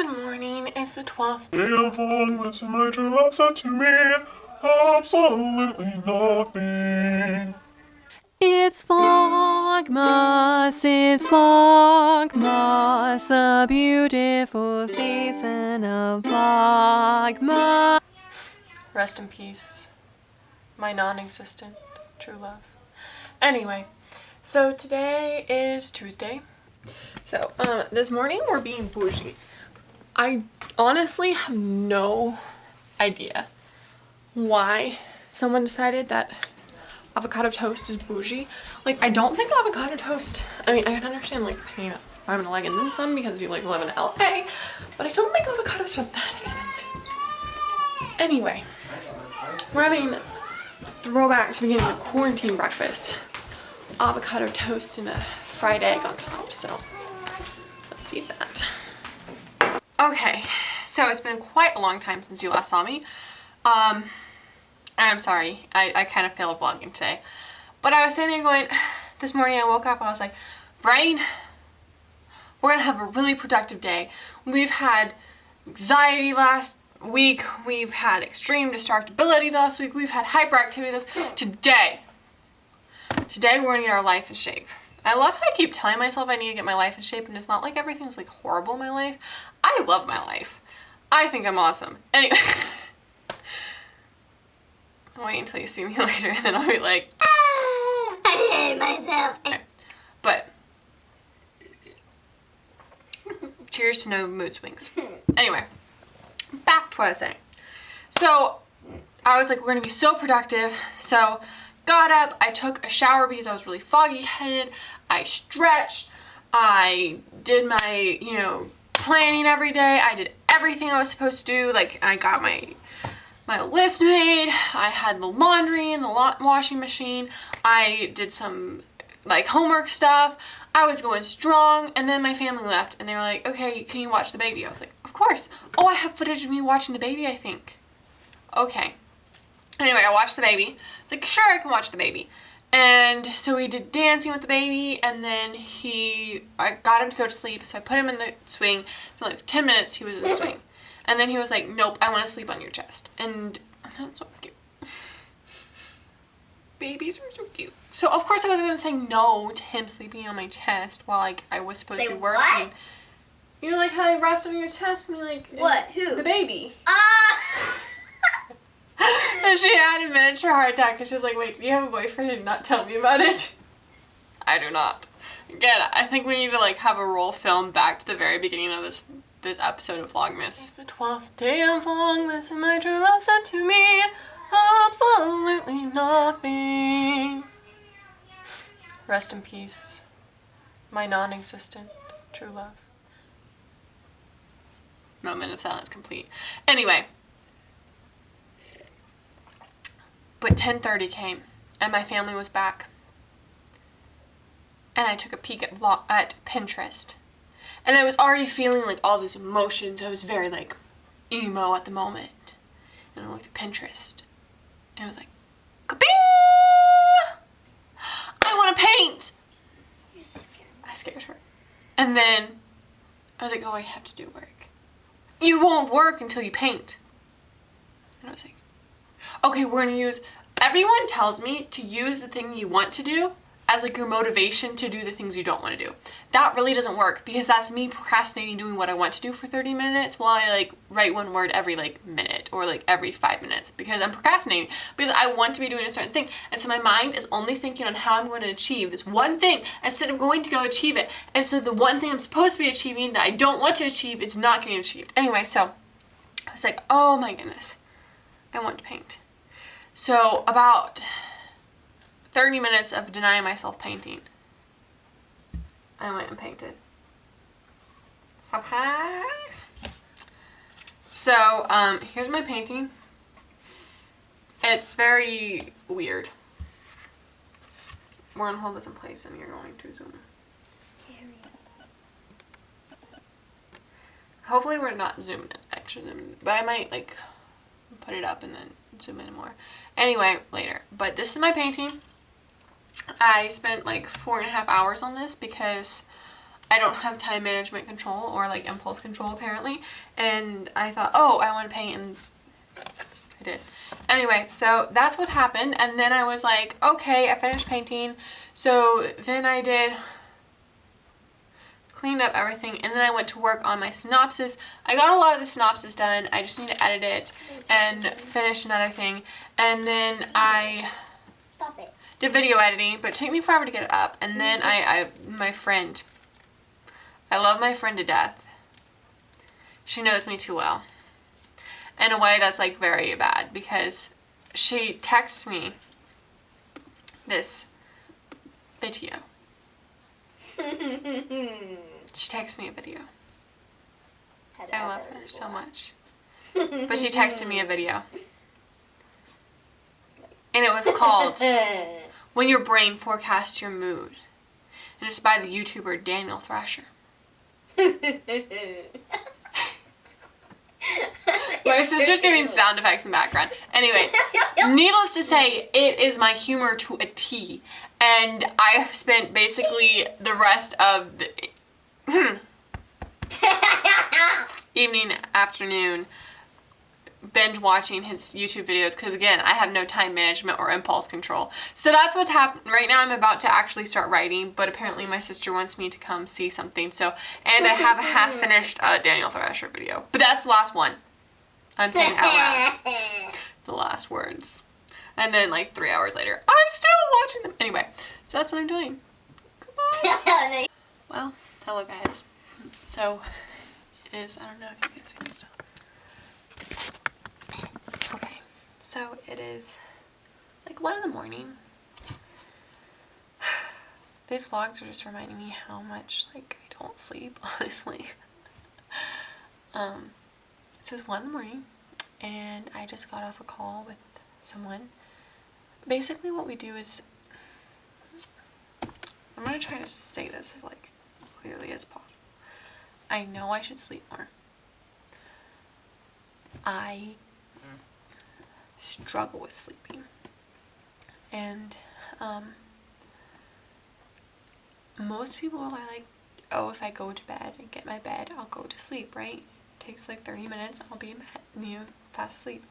Good morning, it's the 12th day of Vlogmas and my true love said to me absolutely nothing. It's Vlogmas, the beautiful season of Vlogmas. Rest in peace, my non-existent true love. Anyway, so today is Tuesday. So, this morning we're being bougie. I honestly have no idea why someone decided that avocado toast is bougie. Like, I don't think avocado toast, I mean, I can understand, like, paying $5 and then some because you, like, live in LA, but I don't think avocados are that expensive. Anyway, we're having throwback to beginning of quarantine breakfast. Avocado toast and a fried egg on top, so let's eat that. Okay, so it's been quite a long time since you last saw me. I'm sorry, I kind of failed vlogging today. But I was sitting there going, this morning I woke up, I was like, Brain, we're gonna have a really productive day. We've had anxiety last week, we've had extreme distractibility last week, we've had hyperactivity this today we're gonna get our life in shape. I love how I keep telling myself I need to get my life in shape, and it's not like everything's like horrible in my life. I love my life. I think I'm awesome. Anyway. Wait until you see me later and then I'll be like, I hate myself. Okay. But cheers to no mood swings. Anyway, back to what I was saying. So I was like, we're gonna be so productive. So got up, I took a shower because I was really foggy headed. I stretched, I did my, planning every day. I did everything I was supposed to do. Like, I got my list made, I had the laundry in the washing machine, I did some like homework stuff, I was going strong, and then my family left and they were like, okay, can you watch the baby? I was like, of course. Oh, I have footage of me watching the baby, I think. Okay. Anyway, I watched the baby. I was like, sure, I can watch the baby. And so we did dancing with the baby, and then I got him to go to sleep, so I put him in the swing. For like 10 minutes he was in the swing. And then he was like, nope, I want to sleep on your chest. And that's so cute. Babies are so cute. So of course I wasn't going to say no to him sleeping on my chest while like I was supposed to be working. What? You know, like how they rest on your chest when you like... What? Who? The baby. Ah! And she had a miniature heart attack and she was like, wait, do you have a boyfriend and not tell me about it? I do not. Again, I think we need to like have a roll film back to the very beginning of this episode of Vlogmas. It's the 12th day of Vlogmas and my true love said to me absolutely nothing. Rest in peace, my non-existent true love. Moment of silence complete. Anyway. But 10:30 came and my family was back. And I took a peek at Pinterest. And I was already feeling like all these emotions. I was very like emo at the moment. And I looked at Pinterest. And I was like, ka-bing! I want to paint! I scared her. And then I was like, oh, I have to do work. You won't work until you paint. And I was like, okay, we're going to use... Everyone tells me to use the thing you want to do as like your motivation to do the things you don't want to do. That really doesn't work because that's me procrastinating doing what I want to do for 30 minutes while I like write one word every like minute or like every 5 minutes because I'm procrastinating because I want to be doing a certain thing. And so my mind is only thinking on how I'm going to achieve this one thing instead of going to go achieve it. And so the one thing I'm supposed to be achieving that I don't want to achieve is not getting achieved. Anyway, so I was like, oh my goodness, I want to paint. So about 30 minutes of denying myself painting, I went and painted. Surprise! So, here's my painting. It's very weird. We're gonna hold this in place and you're going to zoom. Hopefully we're not zooming in, extra zooming, but I might like put it up and then zoom in more. Anyway, later. But this is my painting. I spent like 4.5 hours on this because I don't have time management control or like impulse control apparently. And I thought, oh, I want to paint, and I did. Anyway, so that's what happened. And then I was like, okay, I finished painting. So then I did cleaned up everything, and then I went to work on my synopsis. I got a lot of the synopsis done. I just need to edit it and finish another thing. And then I Stop it. did video editing, but it took me forever to get it up. And then my friend, I love my friend to death. She knows me too well. In a way that's like very bad, because she texts me this video. She texts me a video. I love her so much. But she texted me a video. And it was called When Your Brain Forecasts Your Mood. And it's by the YouTuber Daniel Thrasher. My sister's giving sound effects in the background. Anyway, needless to say, it is my humor to a T. And I have spent basically the rest of the evening, afternoon, binge watching his YouTube videos, because again, I have no time management or impulse control. So that's what's happened. Right now I'm about to actually start writing, but apparently my sister wants me to come see something. So, and I have a half finished Daniel Thrasher video. But that's the last one. I'm saying out loud. The last words. And then like 3 hours later, I'm still watching them. Anyway, so that's what I'm doing. Goodbye. Well, hello guys. So, it is, I don't know if you can see this. Okay, so it is like 1 in the morning. These vlogs are just reminding me how much like I don't sleep, honestly. So it's 1 in the morning, and I just got off a call with someone. Basically what we do is, I'm going to try to say this as like clearly as possible. I know I should sleep more. I struggle with sleeping. And most people are like, oh, if I go to bed and get my bed, I'll go to sleep, right? It takes like 30 minutes, I'll be fast asleep.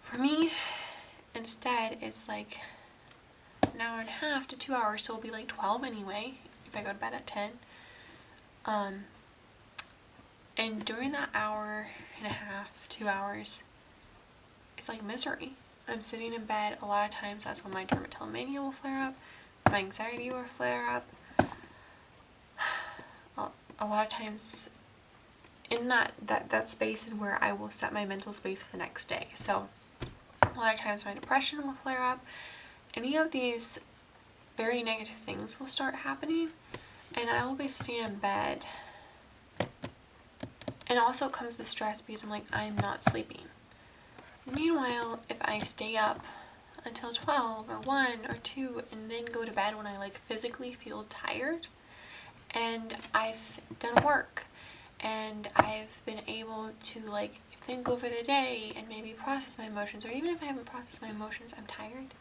For me, instead, it's like an hour and a half to 2 hours, so it'll be like 12 anyway, if I go to bed at 10. And during that hour and a half, 2 hours, it's like misery. I'm sitting in bed. A lot of times that's when my dermatillomania will flare up, my anxiety will flare up. A lot of times in that space is where I will set my mental space for the next day. So a lot of times my depression will flare up. Any of these very negative things will start happening, and I will be sitting in bed. And also comes the stress because I'm like, I'm not sleeping. Meanwhile, if I stay up until 12 or 1 or 2 and then go to bed when I like physically feel tired, and I've done work and I've been able to like think over the day and maybe process my emotions, or even if I haven't processed my emotions, I'm tired.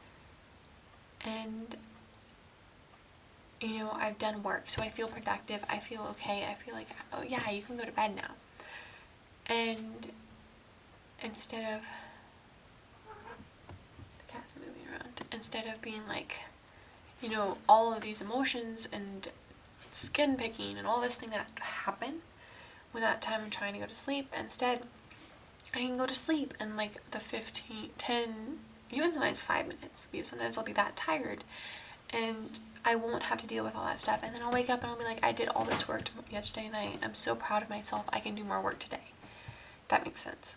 And you know, I've done work, so I feel productive, I feel okay, I feel like, oh yeah, you can go to bed now. And instead of, the cat's moving around, instead of being like, you know, all of these emotions and skin picking and all this thing that happen when that time I'm trying to go to sleep, instead I can go to sleep in like the 15, 10, even sometimes 5 minutes, because sometimes I'll be that tired and I won't have to deal with all that stuff. And then I'll wake up and I'll be like, I did all this work yesterday night. I'm so proud of myself. I can do more work today. That makes sense.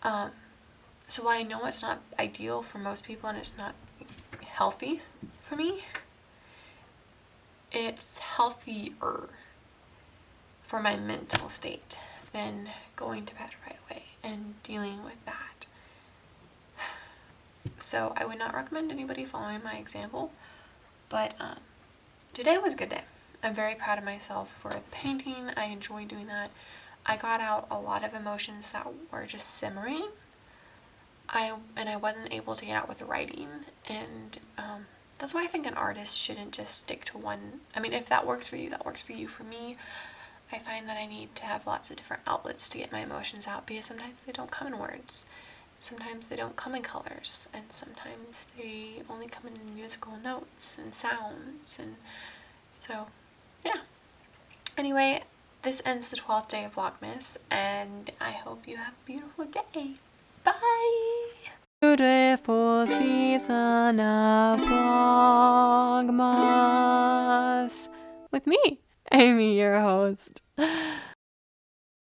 So while I know it's not ideal for most people and it's not healthy for me, it's healthier for my mental state than going to bed right away and dealing with that. So I would not recommend anybody following my example, but today was a good day. I'm very proud of myself for the painting. I enjoy doing that. I got out a lot of emotions that were just simmering. I wasn't able to get out with the writing, and That's why I think an artist shouldn't just stick to one. I mean, if that works for you, that works for you. For me, I find that I need to have lots of different outlets to get my emotions out, because sometimes they don't come in words. Sometimes they don't come in colors, and sometimes they only come in musical notes and sounds, and so, yeah. Anyway, this ends the 12th day of Vlogmas, and I hope you have a beautiful day. Bye! Beautiful season of Vlogmas with me, Amy, your host.